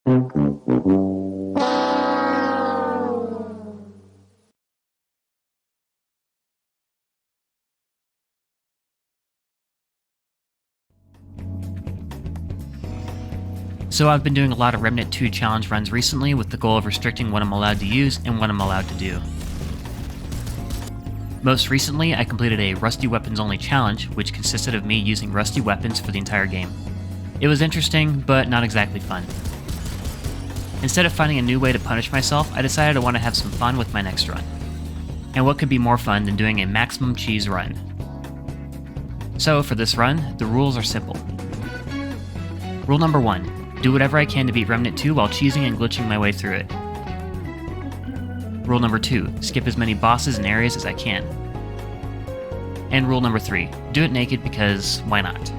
So I've been doing a lot of Remnant 2 challenge runs recently with the goal of restricting what I'm allowed to use and what I'm allowed to do. Most recently, I completed a Rusty Weapons Only challenge, which consisted of me using rusty weapons for the entire game. It was interesting, but not exactly fun. Instead of finding a new way to punish myself, I decided I want to have some fun with my next run. And what could be more fun than doing a maximum cheese run? So for this run, the rules are simple. Rule number 1. Do whatever I can to beat Remnant 2 while cheesing and glitching my way through it. Rule number 2. Skip as many bosses and areas as I can. And rule number 3. Do it naked because why not?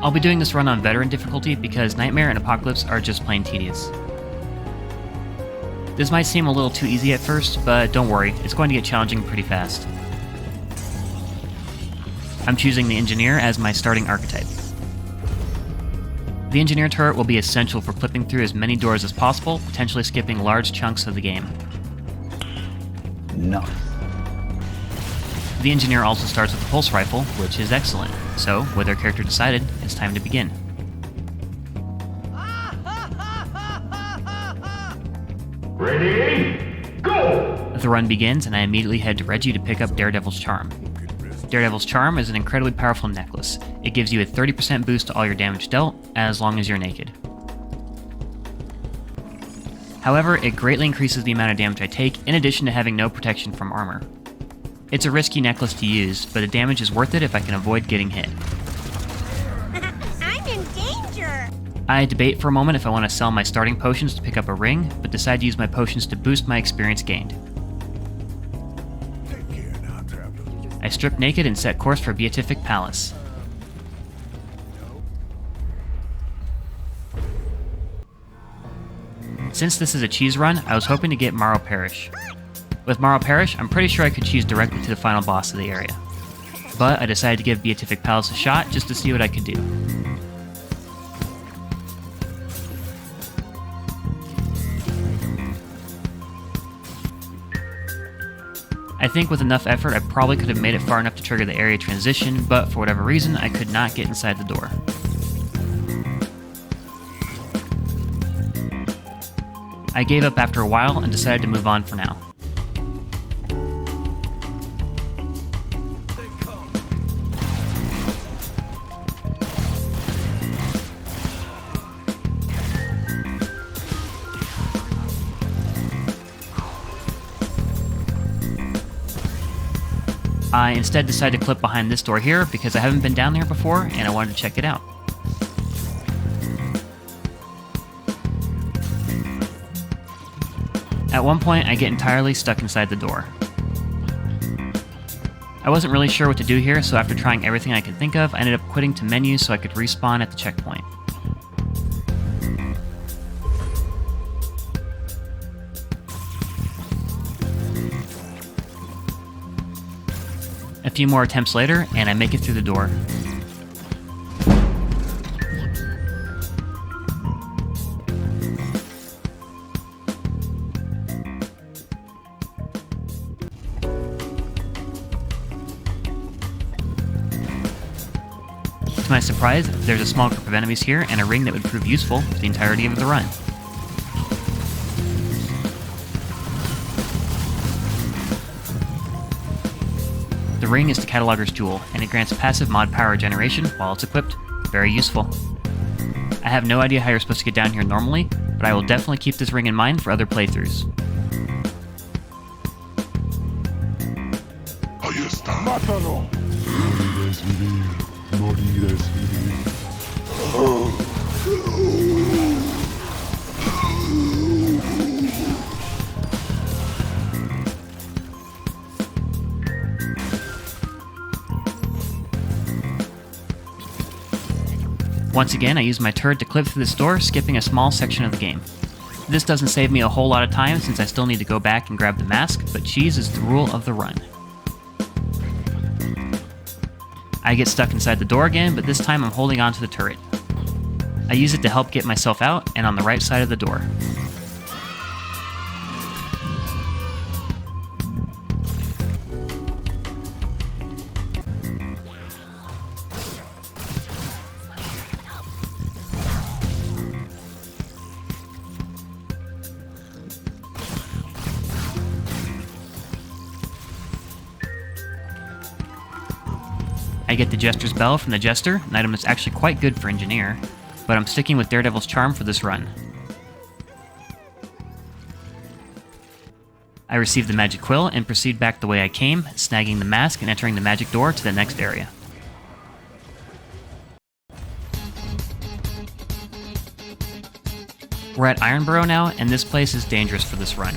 I'll be doing this run on Veteran difficulty because Nightmare and Apocalypse are just plain tedious. This might seem a little too easy at first, but don't worry, it's going to get challenging pretty fast. I'm choosing the Engineer as my starting archetype. The Engineer turret will be essential for clipping through as many doors as possible, potentially skipping large chunks of the game. No. The Engineer also starts with a pulse rifle, which is excellent. So, with our character decided, it's time to begin. Ready? Go! The run begins, and I immediately head to Reggie to pick up Daredevil's Charm. Daredevil's Charm is an incredibly powerful necklace. It gives you a 30% boost to all your damage dealt, as long as you're naked. However, it greatly increases the amount of damage I take, in addition to having no protection from armor. It's a risky necklace to use, but the damage is worth it if I can avoid getting hit. I'm in danger! I debate for a moment if I want to sell my starting potions to pick up a ring, but decide to use my potions to boost my experience gained. I strip naked and set course for Beatific Palace. Since this is a cheese run, I was hoping to get Morrow Parish. With Morrow Parish, I'm pretty sure I could cheese directly to the final boss of the area. But I decided to give Beatific Palace a shot just to see what I could do. I think with enough effort I probably could have made it far enough to trigger the area transition, but for whatever reason I could not get inside the door. I gave up after a while and decided to move on for now. I instead decided to clip behind this door here because I haven't been down there before and I wanted to check it out. At one point, I get entirely stuck inside the door. I wasn't really sure what to do here, so after trying everything I could think of, I ended up quitting to menu so I could respawn at the checkpoint. A few more attempts later, and I make it through the door. To my surprise, there's a small group of enemies here and a ring that would prove useful for the entirety of the run. The ring is the Cataloger's Jewel, and it grants passive mod power generation while it's equipped. Very useful. I have no idea how you're supposed to get down here normally, but I will definitely keep this ring in mind for other playthroughs. Once again, I use my turret to clip through this door, skipping a small section of the game. This doesn't save me a whole lot of time since I still need to go back and grab the mask, but cheese is the rule of the run. I get stuck inside the door again, but this time I'm holding onto the turret. I use it to help get myself out, and on the right side of the door. I get the Jester's Bell from the Jester, an item that's actually quite good for Engineer, but I'm sticking with Daredevil's Charm for this run. I receive the Magic Quill and proceed back the way I came, snagging the mask and entering the magic door to the next area. We're at Ironburrow now, and this place is dangerous for this run.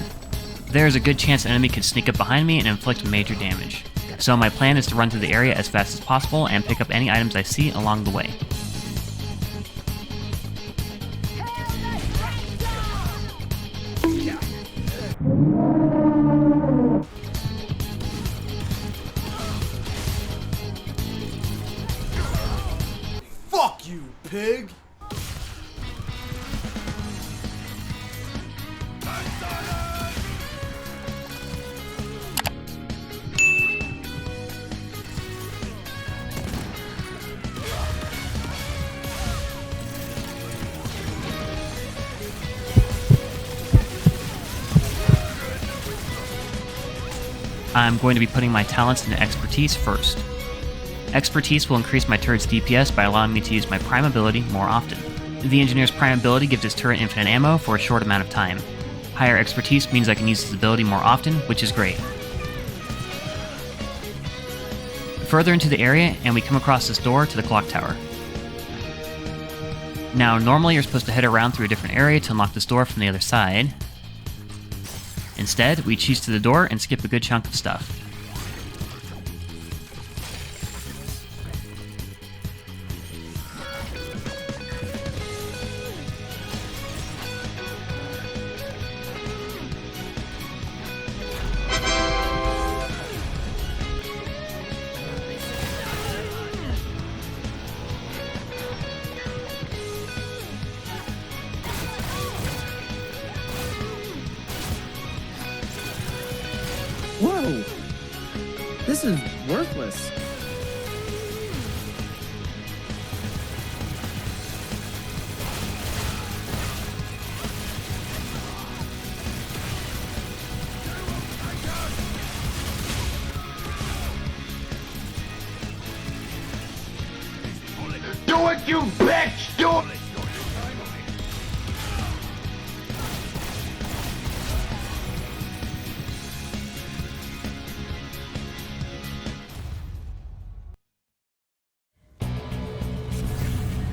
There is a good chance an enemy could sneak up behind me and inflict major damage. So my plan is to run through the area as fast as possible and pick up any items I see along the way. Fuck you, pig! I'm going to be putting my talents into Expertise first. Expertise will increase my turret's DPS by allowing me to use my Prime ability more often. The Engineer's Prime ability gives his turret infinite ammo for a short amount of time. Higher Expertise means I can use his ability more often, which is great. Further into the area, and we come across this door to the clock tower. Now, normally you're supposed to head around through a different area to unlock this door from the other side. Instead, we cheese to the door and skip a good chunk of stuff. Whoa! This is worthless. Do it, you bitch! Do it!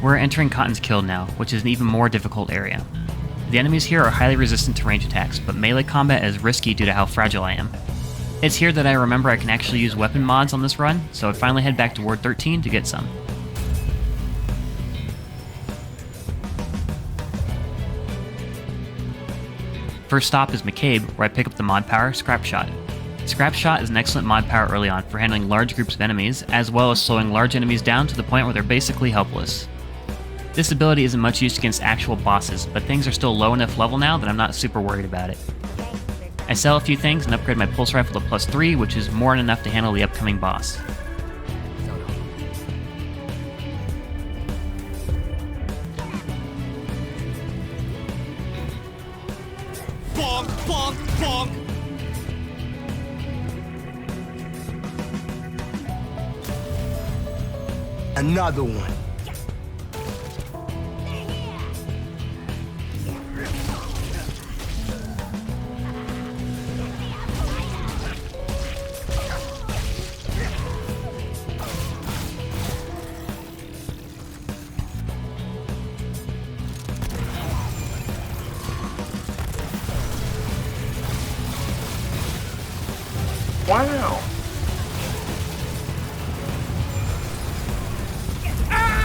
We're entering Cotton's Kill now, which is an even more difficult area. The enemies here are highly resistant to range attacks, but melee combat is risky due to how fragile I am. It's here that I remember I can actually use weapon mods on this run, so I finally head back to Ward 13 to get some. First stop is McCabe, where I pick up the mod power Scrap Shot. Scrap Shot is an excellent mod power early on for handling large groups of enemies, as well as slowing large enemies down to the point where they're basically helpless. This ability isn't much used against actual bosses, but things are still low enough level now that I'm not super worried about it. I sell a few things and upgrade my pulse rifle to +3, which is more than enough to handle the upcoming boss. Bonk, bonk, bonk! Another one. Wow. Ah!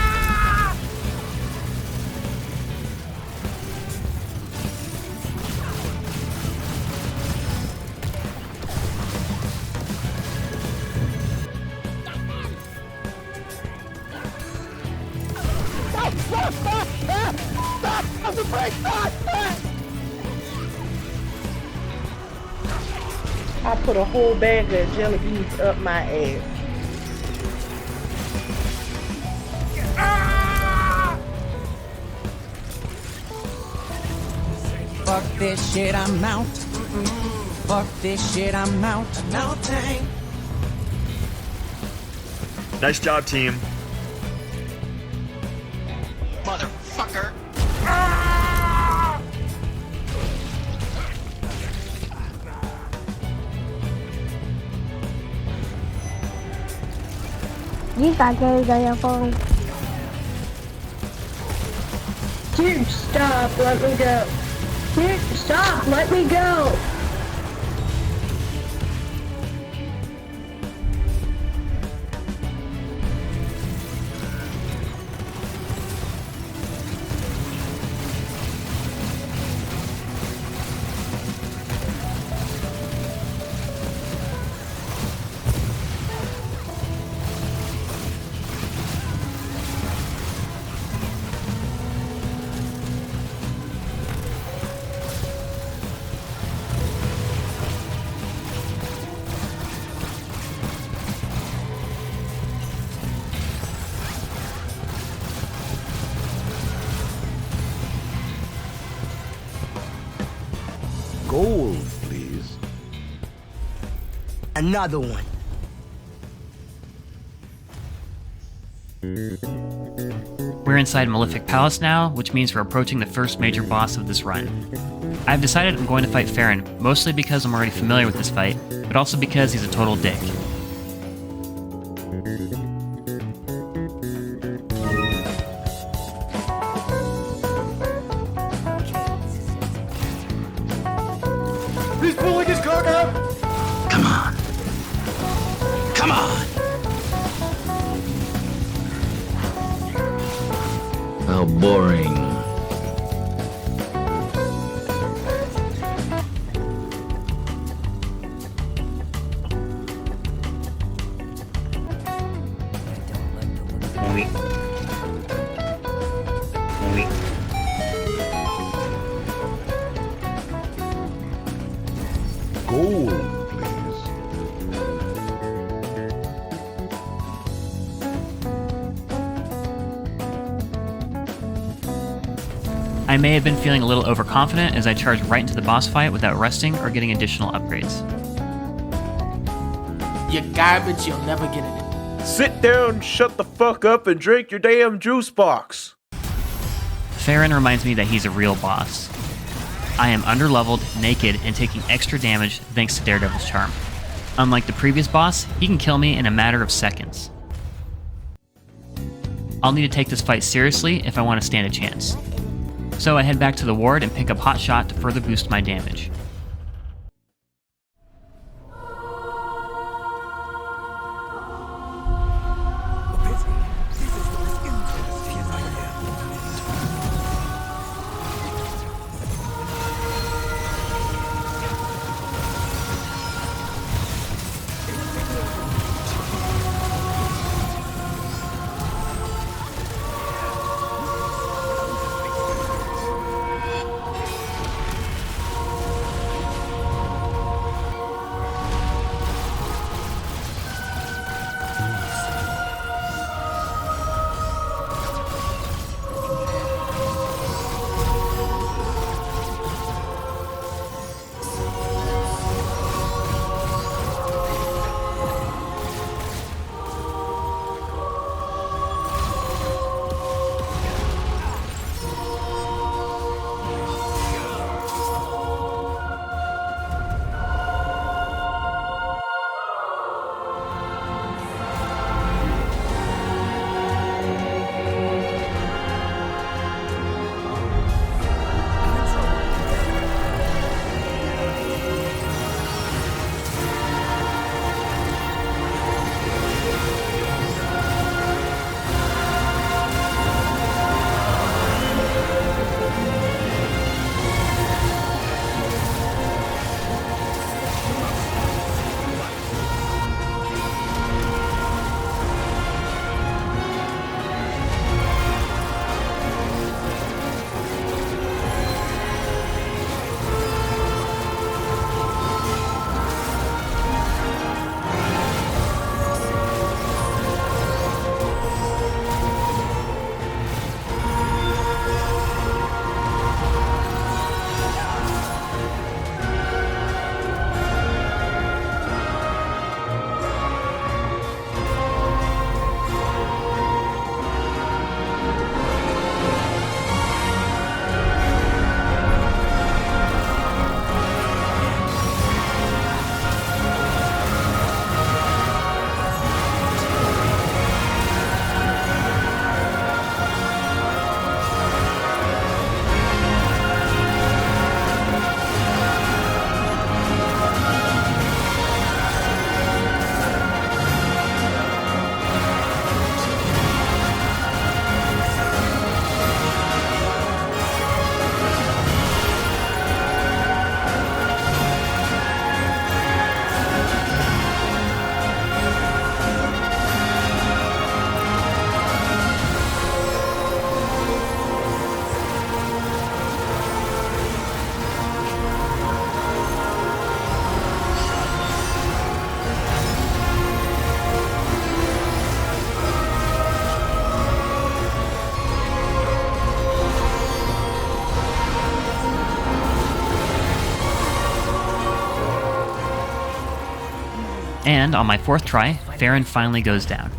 I put a whole bag of jelly beans up my ass. Fuck this shit, I'm out. Fuck this shit, I'm out. No tank. Nice job, team. Motherfucker. You got games on your phone. Dude, stop, let me go. Dude, stop, let me go. Gold, please. Another one. We're inside Malefic Palace now, which means we're approaching the first major boss of this run. I've decided I'm going to fight Faerin, mostly because I'm already familiar with this fight, but also because he's a total dick. He's pulling his car out. Come on. Come on. How boring. Gold, please. I may have been feeling a little overconfident as I charged right into the boss fight without resting or getting additional upgrades. You're garbage, you'll never get it. Sit down, shut the fuck up, and drink your damn juice box. Faerin reminds me that he's a real boss. I am underleveled, naked, and taking extra damage thanks to Daredevil's charm. Unlike the previous boss, he can kill me in a matter of seconds. I'll need to take this fight seriously if I want to stand a chance. So I head back to the ward and pick up Hot Shot to further boost my damage. And on my 4th try, Faerin finally goes down.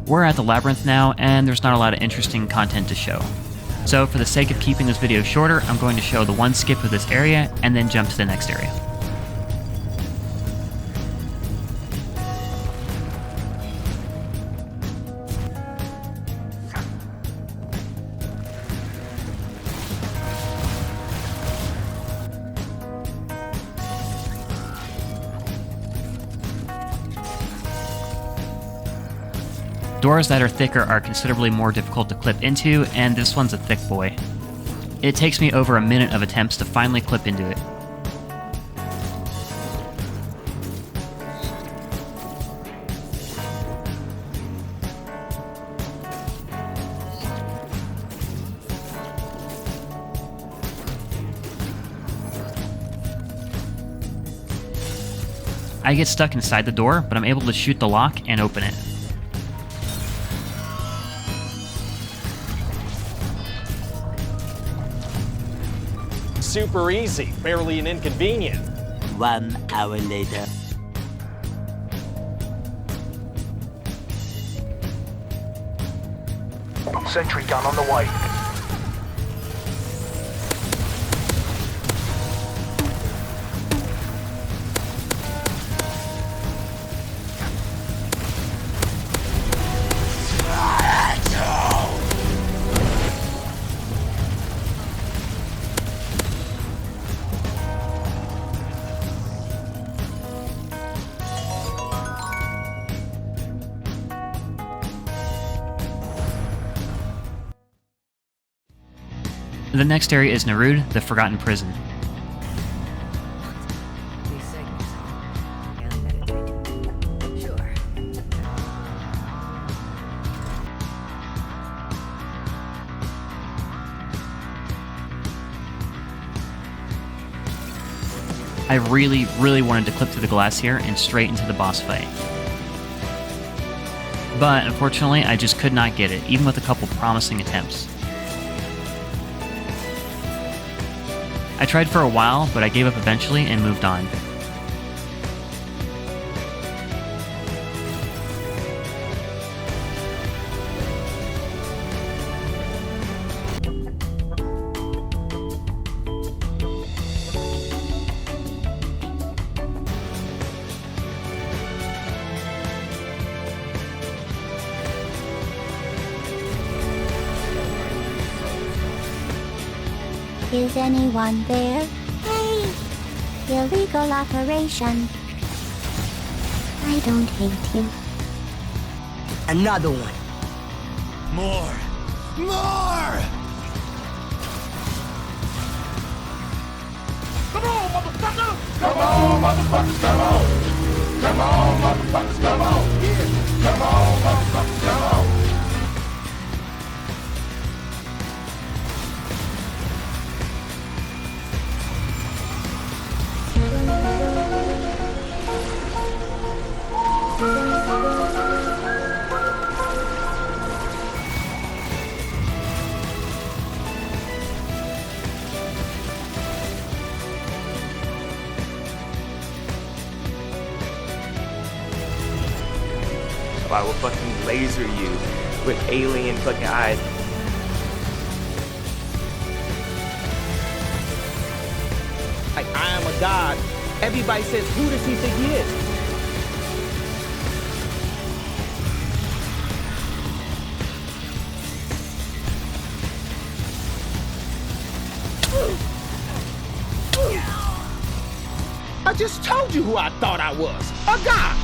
We're at the labyrinth now, and there's not a lot of interesting content to show. So for the sake of keeping this video shorter, I'm going to show the one skip of this area, and then jump to the next area. Doors that are thicker are considerably more difficult to clip into, and this one's a thick boy. It takes me over a minute of attempts to finally clip into it. I get stuck inside the door, but I'm able to shoot the lock and open it. Super easy, barely an inconvenience. 1 hour later. Sentry gun on the way. The next area is Narud, the Forgotten Prison. I really wanted to clip through the glass here and straight into the boss fight. But unfortunately, I just could not get it, even with a couple promising attempts. I tried for a while, but I gave up eventually and moved on. Is anyone there? Hey! Illegal operation. I don't hate you. Another one. More! More! Come on, motherfucker! Come on, motherfuckers, come on! Come on, motherfuckers, come on! Yeah. Come on, motherfuckers, come on! I will fucking laser you with alien fucking eyes. Like, I am a god. Everybody says, who does he think he is? I just told you who I thought I was. A god.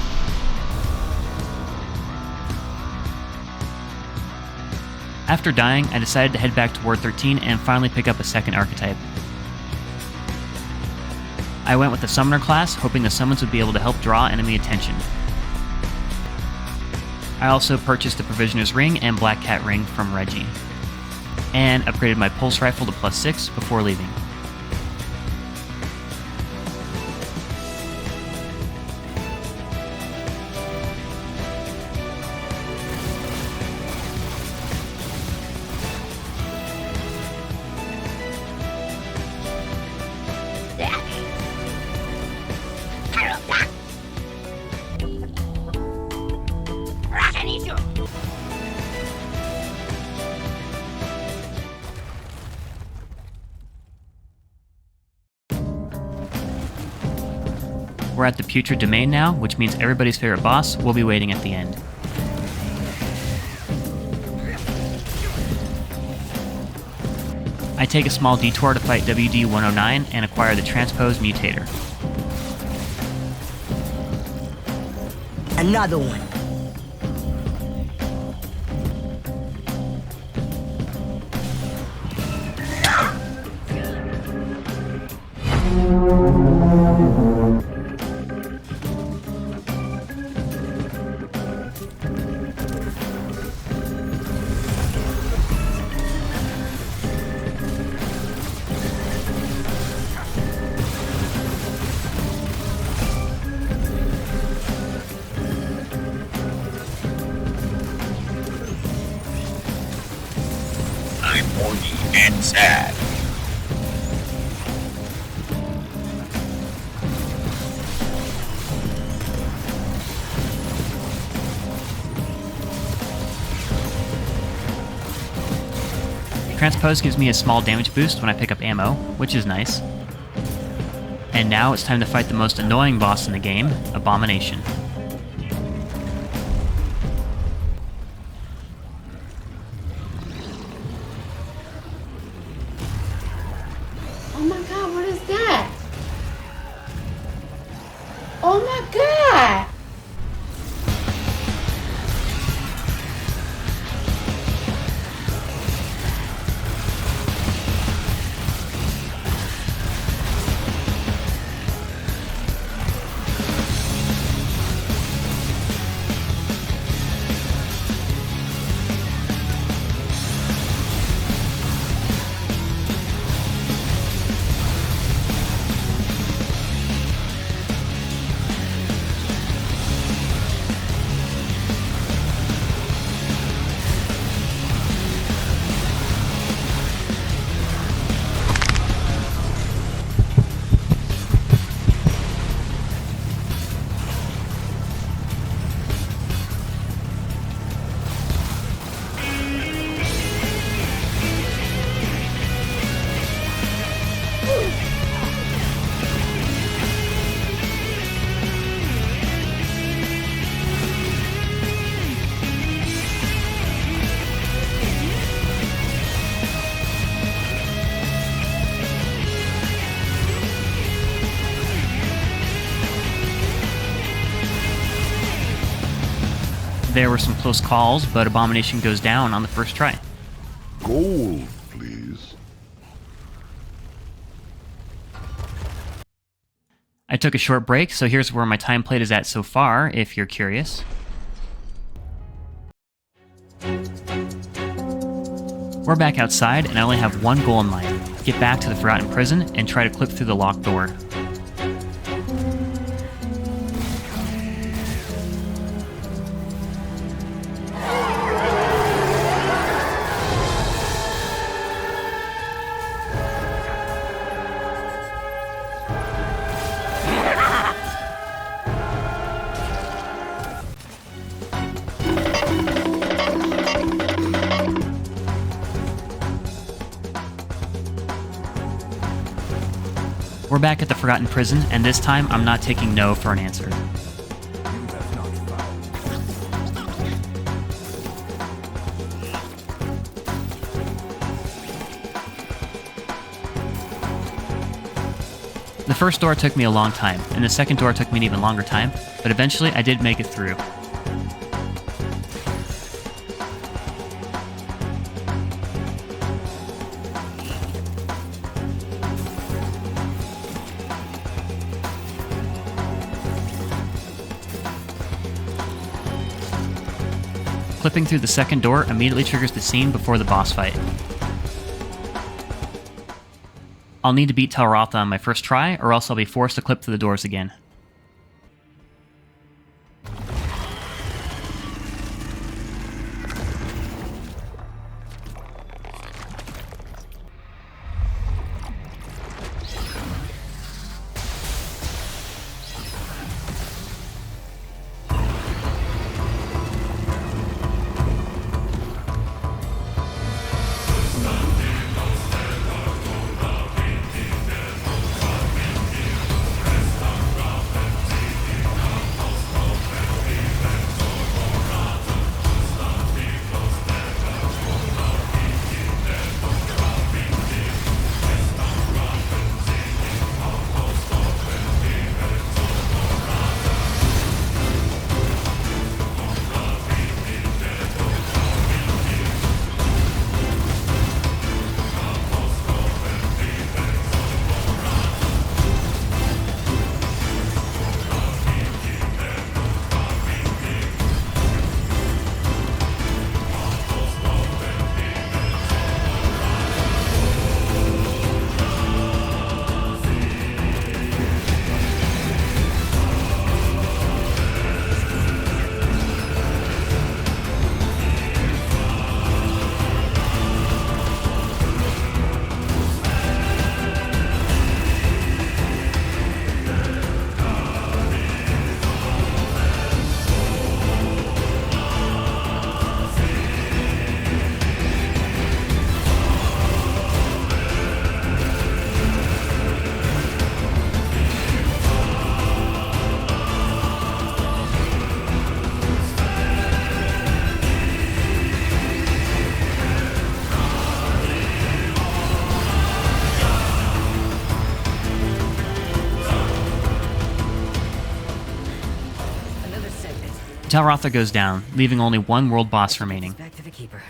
After dying, I decided to head back to Ward 13 and finally pick up a second archetype. I went with the Summoner class, hoping the summons would be able to help draw enemy attention. I also purchased the Provisioner's Ring and Black Cat Ring from Reggie, and upgraded my Pulse Rifle to +6 before leaving. We're at the Putrid Domain now, which means everybody's favorite boss will be waiting at the end. I take a small detour to fight WD-109 and acquire the Transpose Mutator. Another one. I'm horny and sad. Transpose gives me a small damage boost when I pick up ammo, which is nice. And now it's time to fight the most annoying boss in the game, Abomination. Oh my god, what is that? Oh my god! There were some close calls, but Abomination goes down on the first try. Gold, please. I took a short break, so here's where my time plate is at so far, if you're curious. We're back outside, and I only have one goal in mind. Get back to the Forgotten Prison and try to clip through the locked door. We're back at the Forgotten Prison, and this time I'm not taking no for an answer. The first door took me a long time, and the second door took me an even longer time, but eventually I did make it through. Clipping through the second door immediately triggers the scene before the boss fight. I'll need to beat Tal'Ratha on my first try, or else I'll be forced to clip through the doors again. Tal'Ratha goes down, leaving only one world boss remaining. Back to the keeper.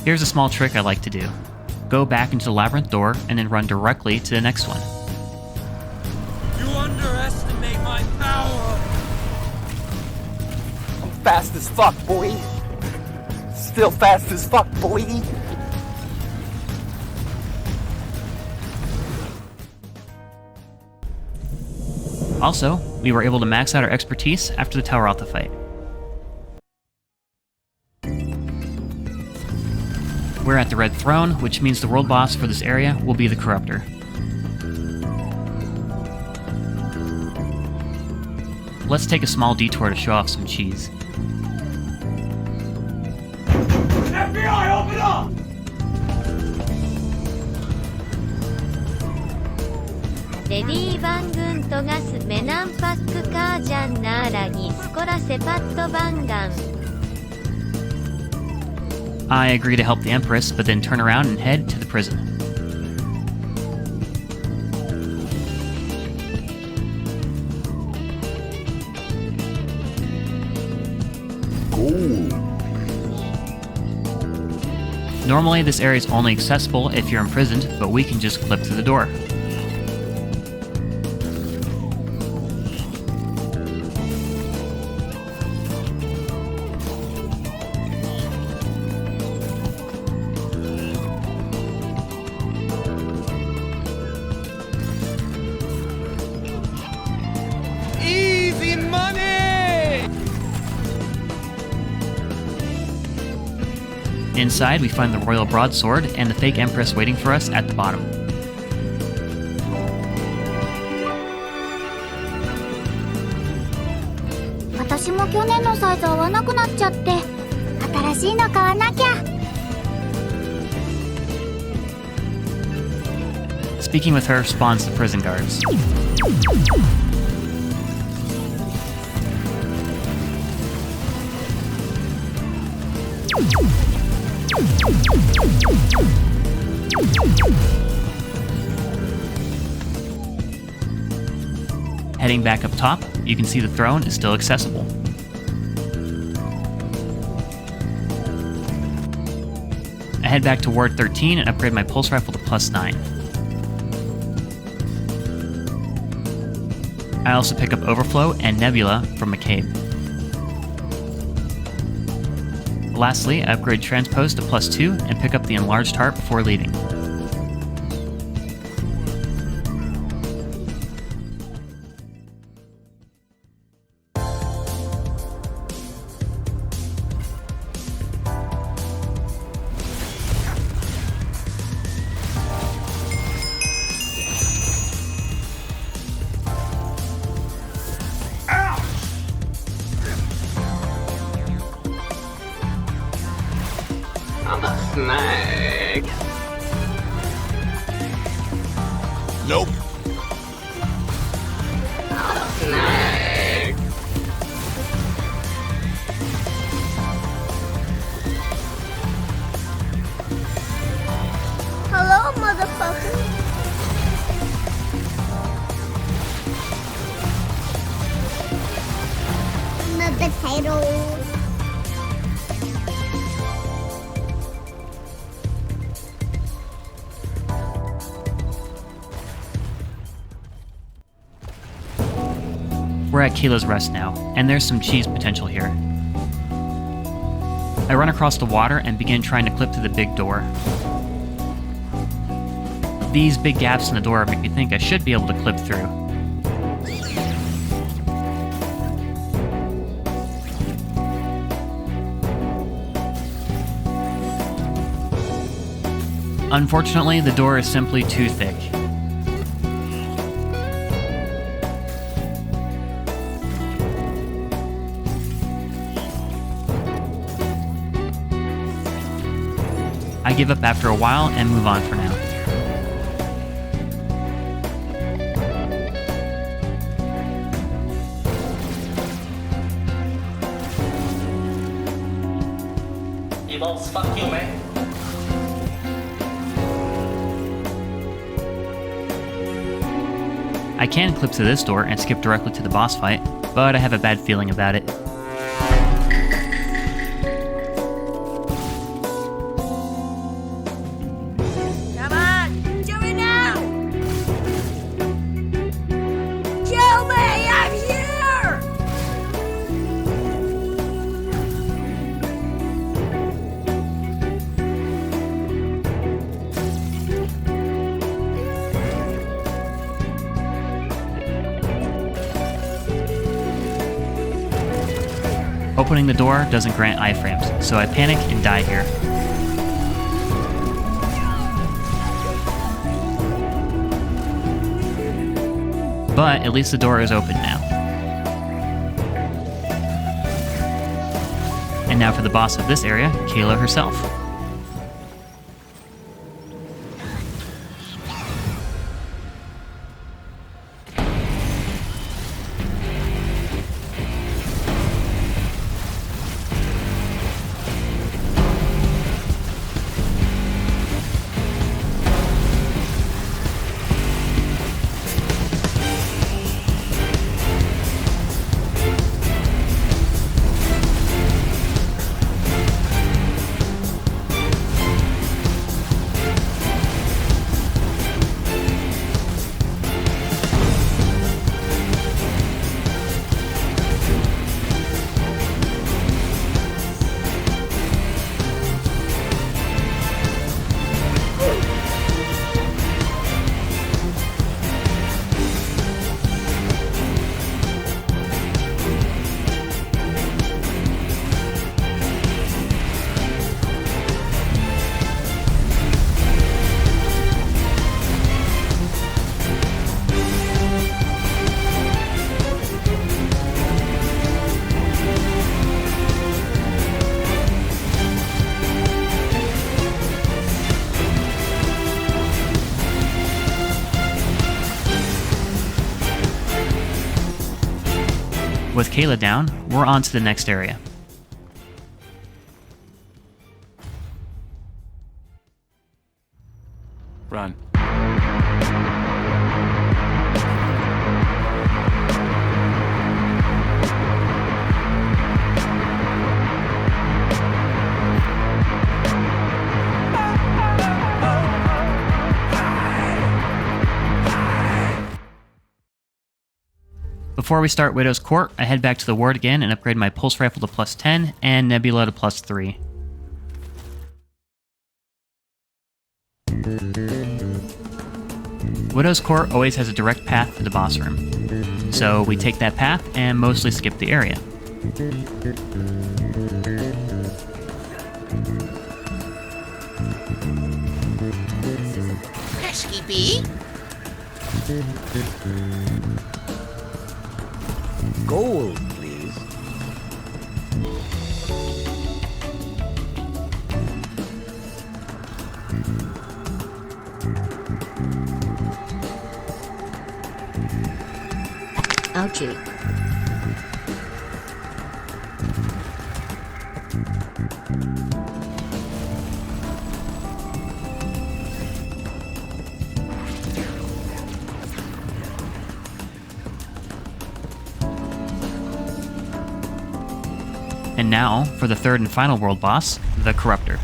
Here's a small trick I like to do. Go back into the labyrinth door and then run directly to the next one. You underestimate my power! I'm fast as fuck, boy. Still fast as fuck, boy. Also, we were able to max out our expertise after the Tal'Ratha fight. We're at the Red Throne, which means the world boss for this area will be the Corruptor. Let's take a small detour to show off some cheese. FBI, open up! 레디 반군 또가스 메남 파크 가잔 나라니 스코라 세파토 반감. I agree to help the Empress, but then turn around and head to the prison. Gold. Normally, this area is only accessible if you're imprisoned, but we can just clip through the door. Easy money! Inside, we find the Royal Broadsword and the fake Empress waiting for us at the bottom. Speaking with her spawns the prison guards. Heading back up top, you can see the throne is still accessible. I head back to Ward 13 and upgrade my pulse rifle to +9. I also pick up Overflow and Nebula from McCabe. Lastly, I upgrade Transpose to +2 and pick up the enlarged heart before leaving. Snag. Nope. Snag. Hello, motherfucker. The potatoes. We're at Kaeula's Rest now, and there's some cheese potential here. I run across the water and begin trying to clip through the big door. These big gaps in the door make me think I should be able to clip through. Unfortunately, the door is simply too thick. I give up after a while and move on for now. Evils, fuck you, man. I can clip to this door and skip directly to the boss fight, but I have a bad feeling about it. Come on, do it now! Kill me, I'm here! Opening the door doesn't grant iframes, so I panic and die here. But at least the door is open now. And now for the boss of this area, Kaeula herself. With Kaeula down, we're on to the next area. Run. Before we start Widow's Court, I head back to the ward again and upgrade my pulse rifle to +10 and nebula to +3. Widow's Court always has a direct path to the boss room, so we take that path and mostly skip the area. Pesky bee. Gold, please. Ouchie. And now, for the third and final world boss, the Corruptor.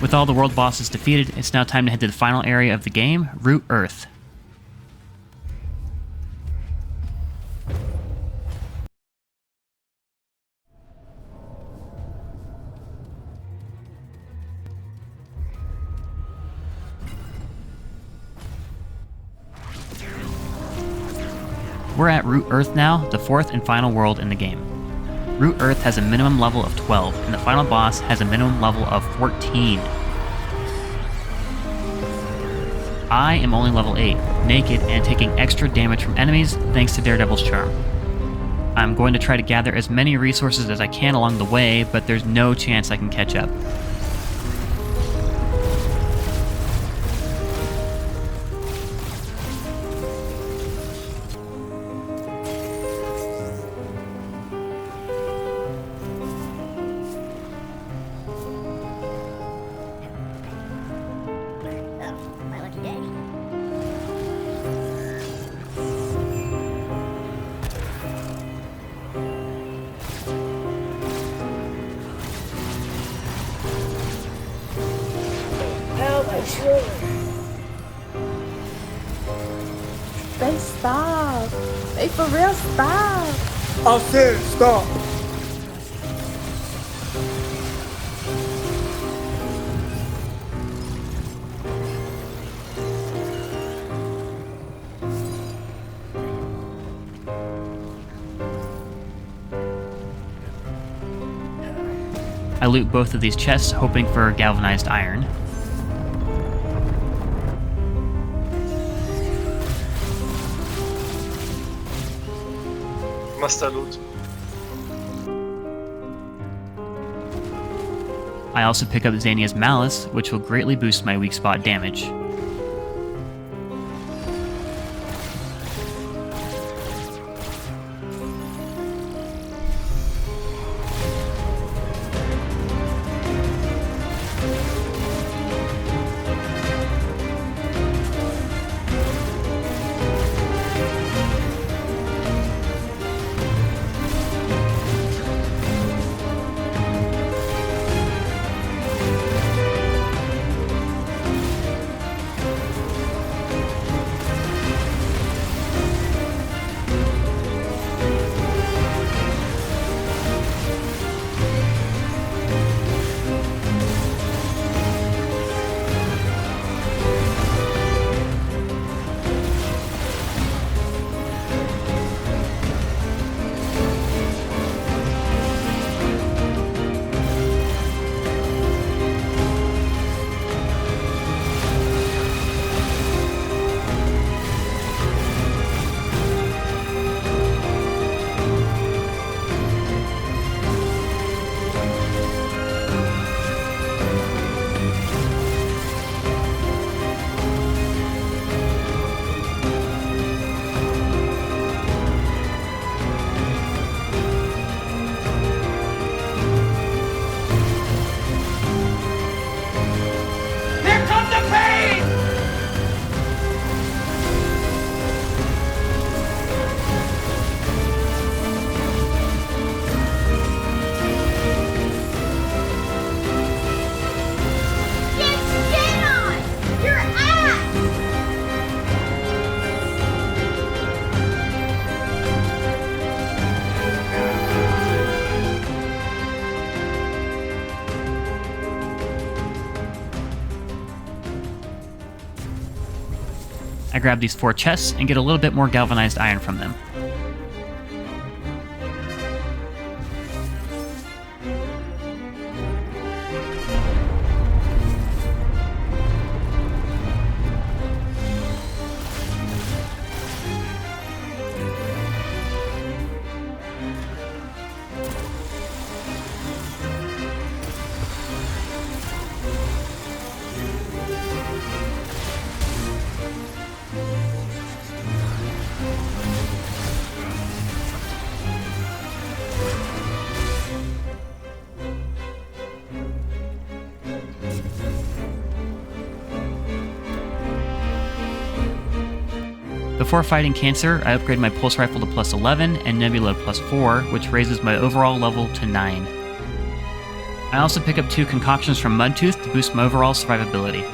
With all the world bosses defeated, it's now time to head to the final area of the game, Root Earth. We're at Root Earth now, the fourth and final world in the game. Root Earth has a minimum level of 12, and the final boss has a minimum level of 14. I am only level 8, naked, and taking extra damage from enemies thanks to Daredevil's charm. I'm going to try to gather as many resources as I can along the way, but there's no chance I can catch up. They stop. They for real stop. I said stop. I loot both of these chests, hoping for galvanized iron. Master loot. I also pick up Xania's Malice, which will greatly boost my weak spot damage. I grab these 4 chests and get a little bit more galvanized iron from them. Before fighting Cancer, I upgrade my Pulse Rifle to +11 and Nebula +4, which raises my overall level to 9. I also pick up 2 concoctions from Mudtooth to boost my overall survivability.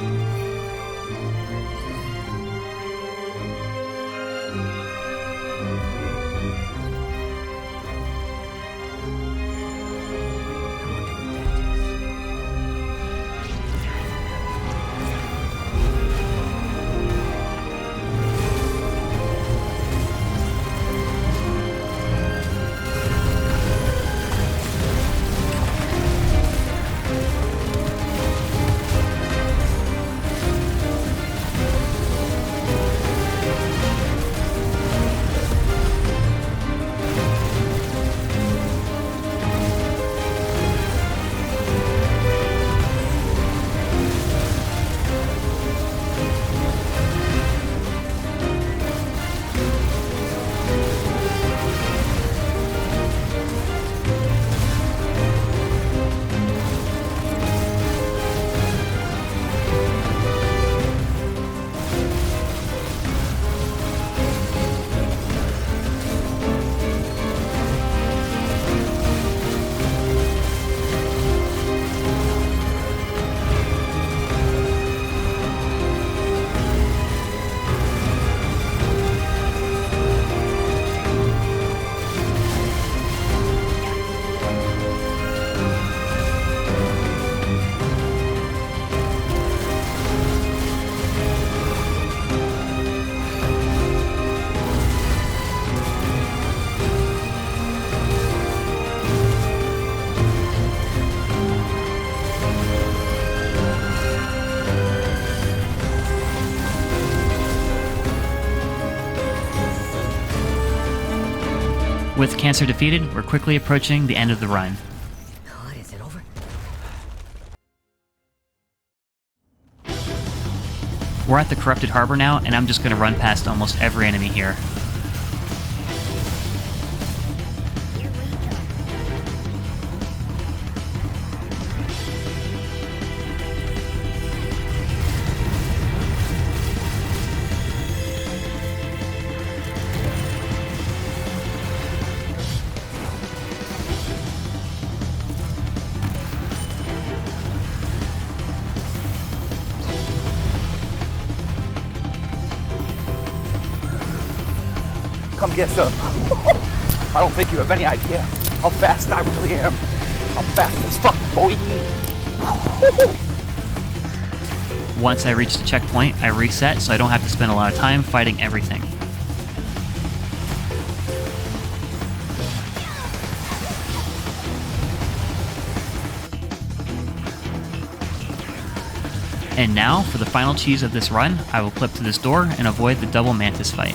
With Cancer defeated, we're quickly approaching the end of the run. What, is it over? We're at the Corrupted Harbor now, and I'm just going to run past almost every enemy here. Come get some. I don't think you have any idea how fast I really am. I'm fast as fuck, boy. Once I reach the checkpoint, I reset so I don't have to spend a lot of time fighting everything. And now, for the final cheese of this run, I will clip to this door and avoid the double mantis fight.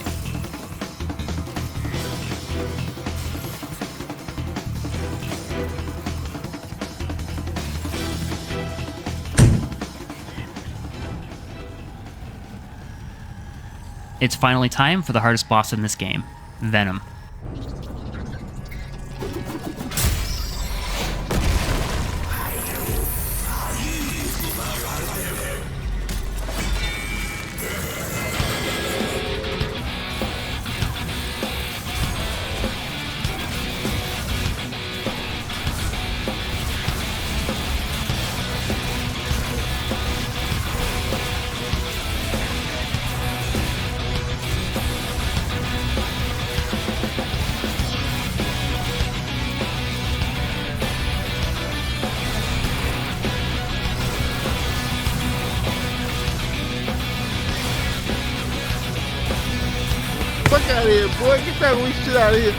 It's finally time for the hardest boss in this game, Venom. Fuck out of here, boy. Get that weak shit out of here.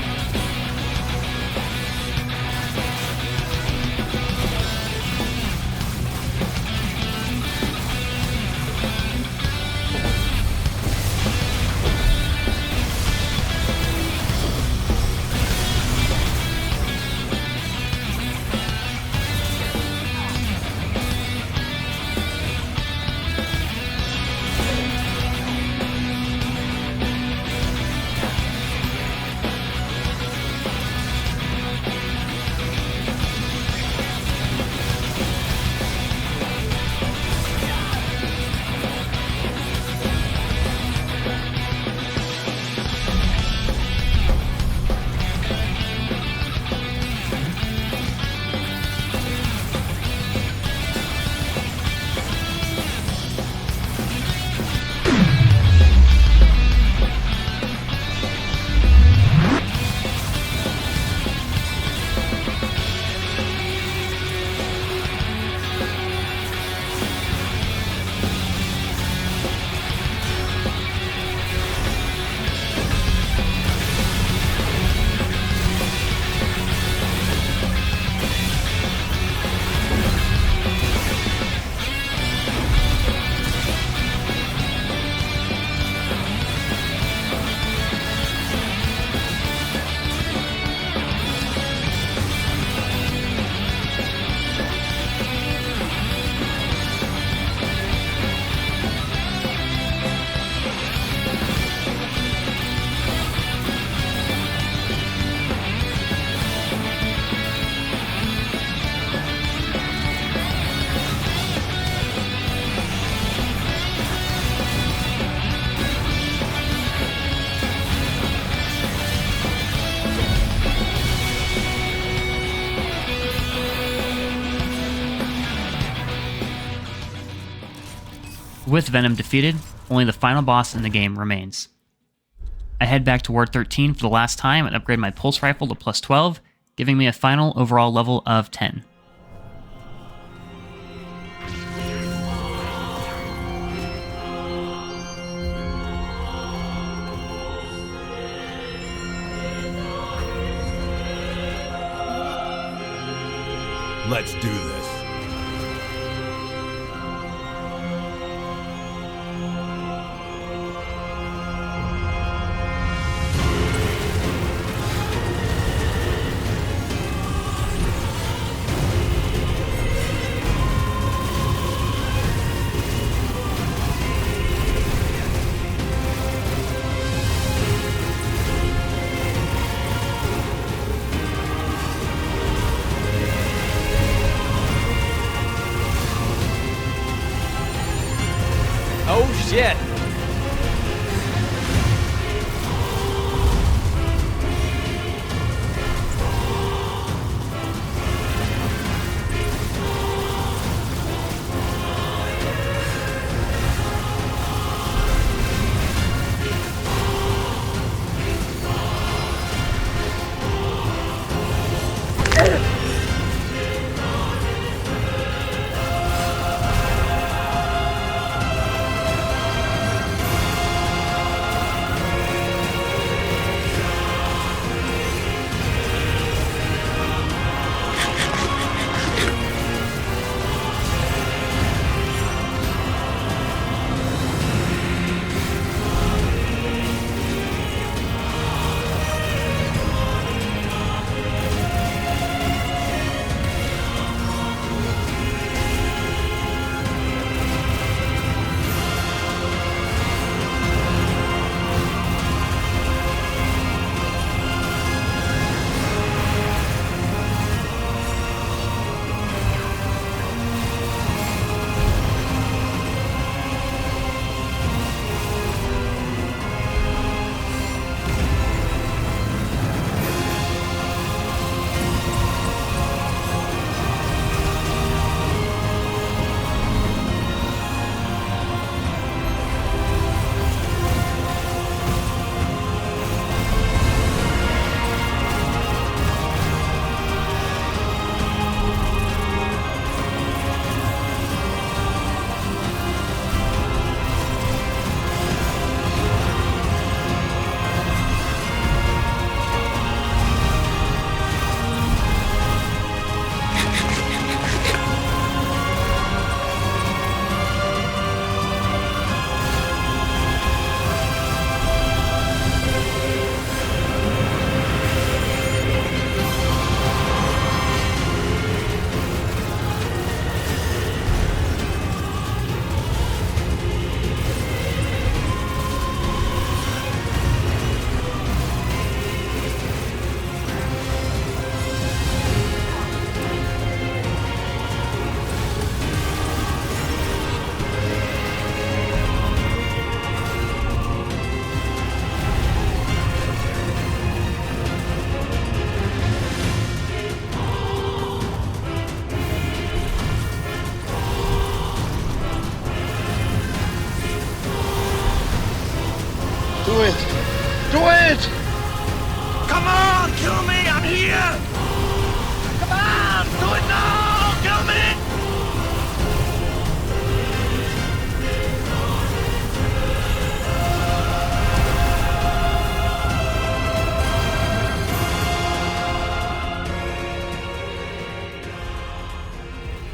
With Venom defeated, only the final boss in the game remains. I head back to Ward 13 for the last time and upgrade my pulse rifle to plus 12, giving me a final overall level of 10. Let's do this. Oh shit! Do it! Do it! Come on, kill me! I'm here! Come on! Do it now! Kill me!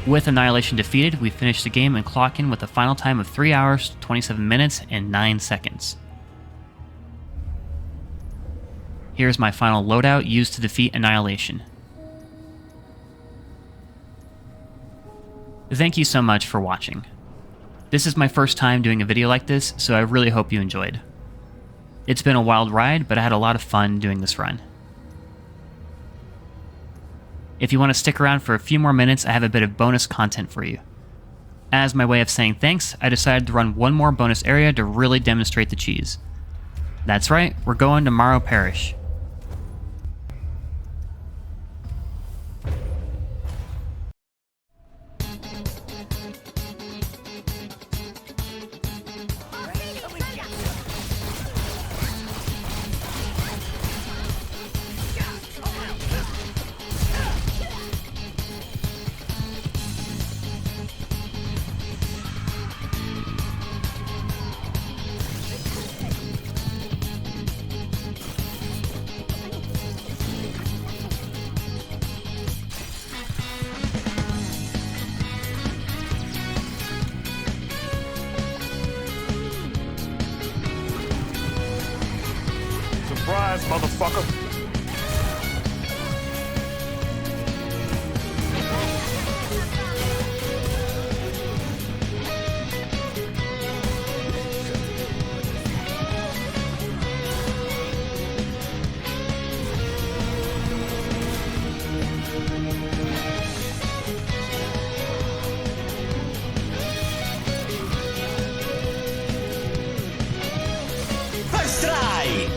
With Annihilation defeated, we finish the game and clock in with a final time of 3 hours, 27 minutes, and 9 seconds. Here's my final loadout used to defeat Annihilation. Thank you so much for watching. This is my first time doing a video like this, so I really hope you enjoyed. It's been a wild ride, but I had a lot of fun doing this run. If you want to stick around for a few more minutes, I have a bit of bonus content for you. As my way of saying thanks, I decided to run one more bonus area to really demonstrate the cheese. That's right, we're going to Morrow Parish. motherfucker. First try!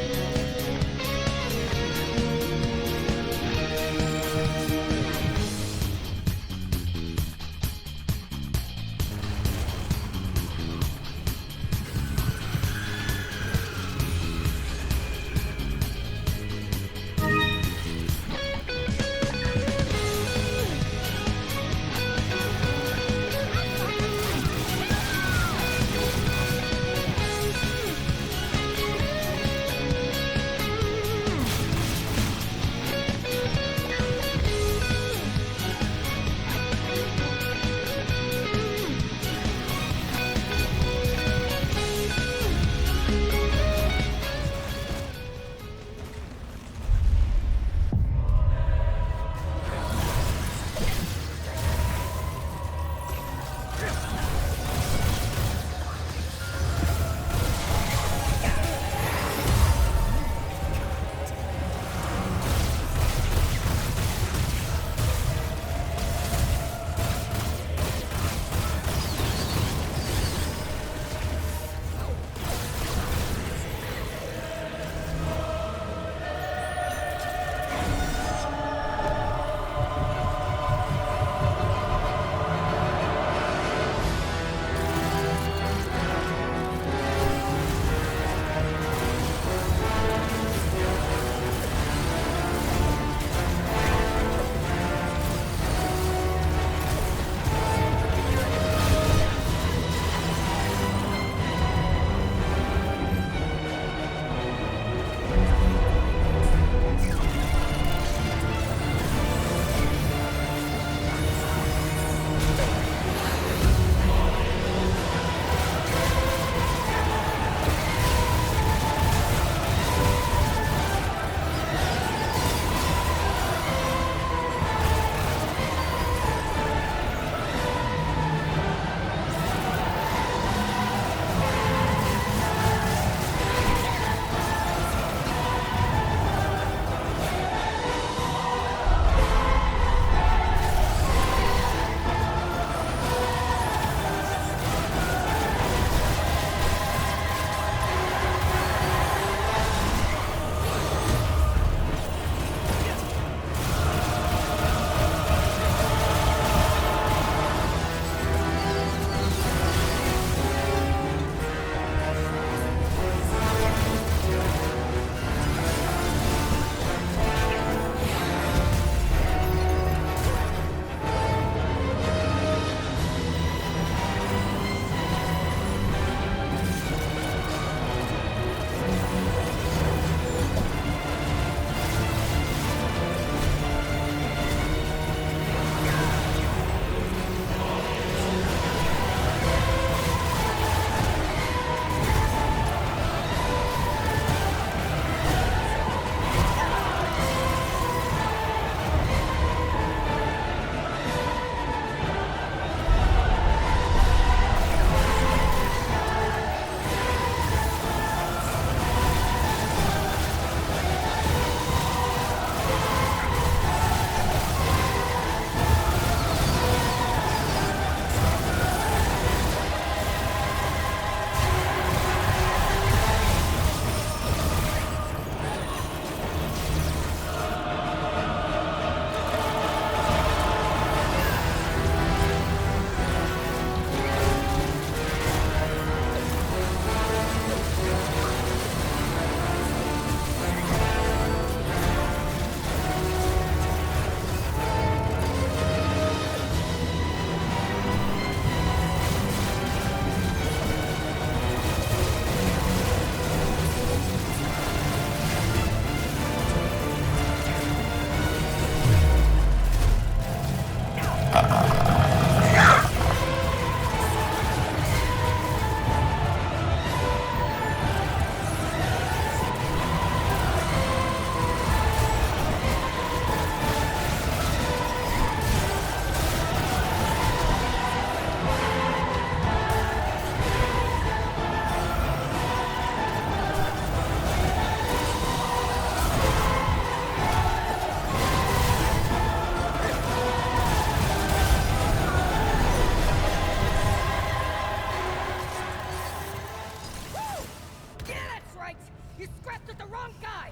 after the wrong guy!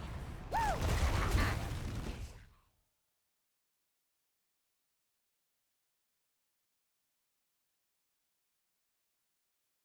Woo!